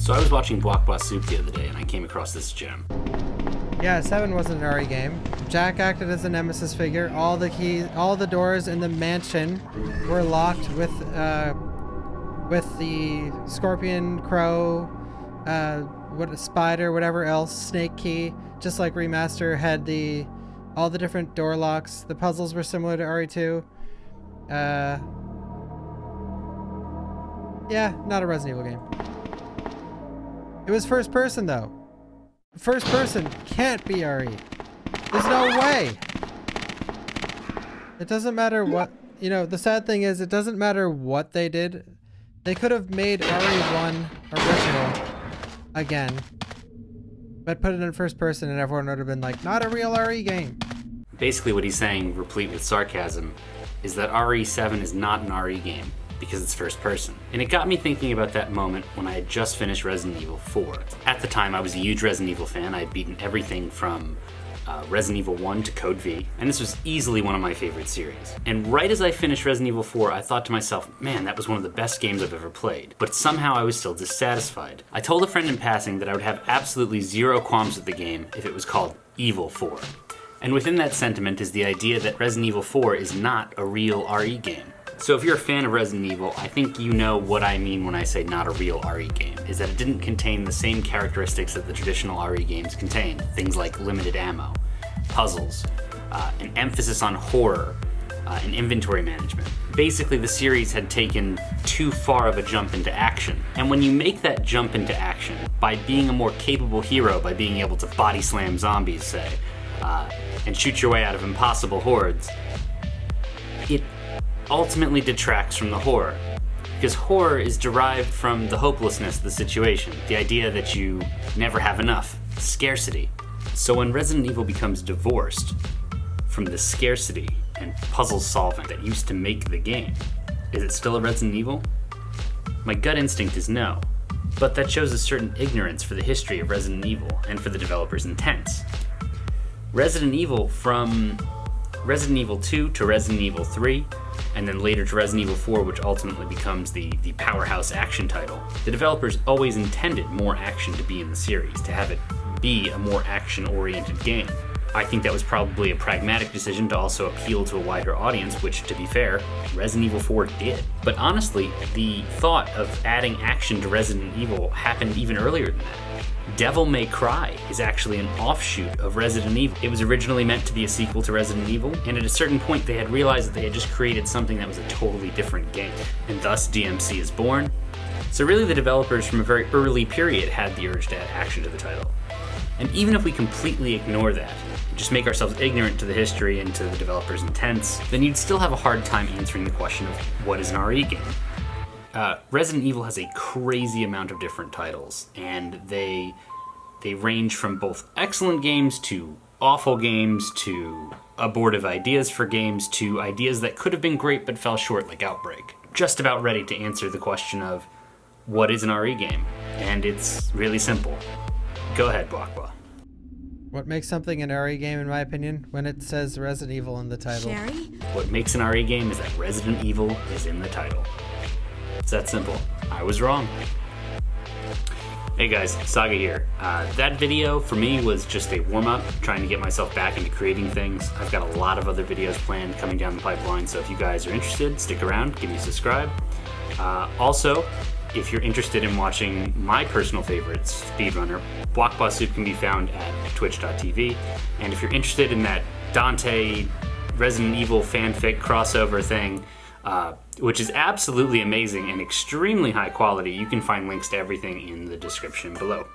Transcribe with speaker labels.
Speaker 1: So I was watching Blockbuster Soup the other day and I came across this gem.
Speaker 2: Yeah, 7 was an RE game. Jack acted as a nemesis figure. All the doors in the mansion were locked with the scorpion, crow, spider, whatever else, snake key. Just like Remaster had all the different door locks. The puzzles were similar to RE2. Yeah, not a Resident Evil game. It was first person though. First person can't be RE. There's no way. It doesn't matter what, the sad thing is it doesn't matter what they did. They could have made RE1 original again, but put it in first person and everyone would have been like, not a real RE game.
Speaker 1: Basically what he's saying, replete with sarcasm, is that RE7 is not an RE game because it's first person. And it got me thinking about that moment when I had just finished Resident Evil 4. At the time, I was a huge Resident Evil fan. I had beaten everything from Resident Evil 1 to Code V, and this was easily one of my favorite series. And right as I finished Resident Evil 4, I thought to myself, man, that was one of the best games I've ever played. But somehow I was still dissatisfied. I told a friend in passing that I would have absolutely zero qualms with the game if it was called Evil 4. And within that sentiment is the idea that Resident Evil 4 is not a real RE game. So if you're a fan of Resident Evil, I think you know what I mean when I say not a real RE game, is that it didn't contain the same characteristics that the traditional RE games contain. Things like limited ammo, puzzles, an emphasis on horror, and inventory management. Basically, the series had taken too far of a jump into action. And when you make that jump into action, by being a more capable hero, by being able to body slam zombies, say, and shoot your way out of impossible hordes, it ultimately detracts from the horror. Because horror is derived from the hopelessness of the situation, the idea that you never have enough, scarcity. So when Resident Evil becomes divorced from the scarcity and puzzle solving that used to make the game, is it still a Resident Evil? My gut instinct is no, but that shows a certain ignorance for the history of Resident Evil and for the developer's intents. Resident Evil, from Resident Evil 2 to Resident Evil 3, and then later to Resident Evil 4, which ultimately becomes the powerhouse action title, the developers always intended more action to be in the series, to have it be a more action-oriented game. I think that was probably a pragmatic decision to also appeal to a wider audience, which, to be fair, Resident Evil 4 did. But honestly, the thought of adding action to Resident Evil happened even earlier than that. Devil May Cry is actually an offshoot of Resident Evil. It was originally meant to be a sequel to Resident Evil, and at a certain point they had realized that they had just created something that was a totally different game. And thus DMC is born. So really the developers from a very early period had the urge to add action to the title. And even if we completely ignore that, just make ourselves ignorant to the history and to the developer's intents, then you'd still have a hard time answering the question of what is an RE game. Resident Evil has a crazy amount of different titles, and they range from both excellent games to awful games to abortive ideas for games to ideas that could have been great but fell short, like Outbreak. Just about ready to answer the question of what is an RE game, and it's really simple. Go ahead, Blakwa.
Speaker 2: What makes something an RE game, in my opinion, when it says Resident Evil in the title?
Speaker 3: Sherry?
Speaker 1: What makes an RE game is that Resident Evil is in the title. It's that simple. I was wrong. Hey guys, Saga here. That video for me was just a warm-up, trying to get myself back into creating things. I've got a lot of other videos planned coming down the pipeline, so if you guys are interested, stick around, give me a subscribe. Also, if you're interested in watching my personal favorites, Speedrunner, Blockbuster Soup can be found at twitch.tv. And if you're interested in that Dante Resident Evil fanfic crossover thing, which is absolutely amazing and extremely high quality, you can find links to everything in the description below.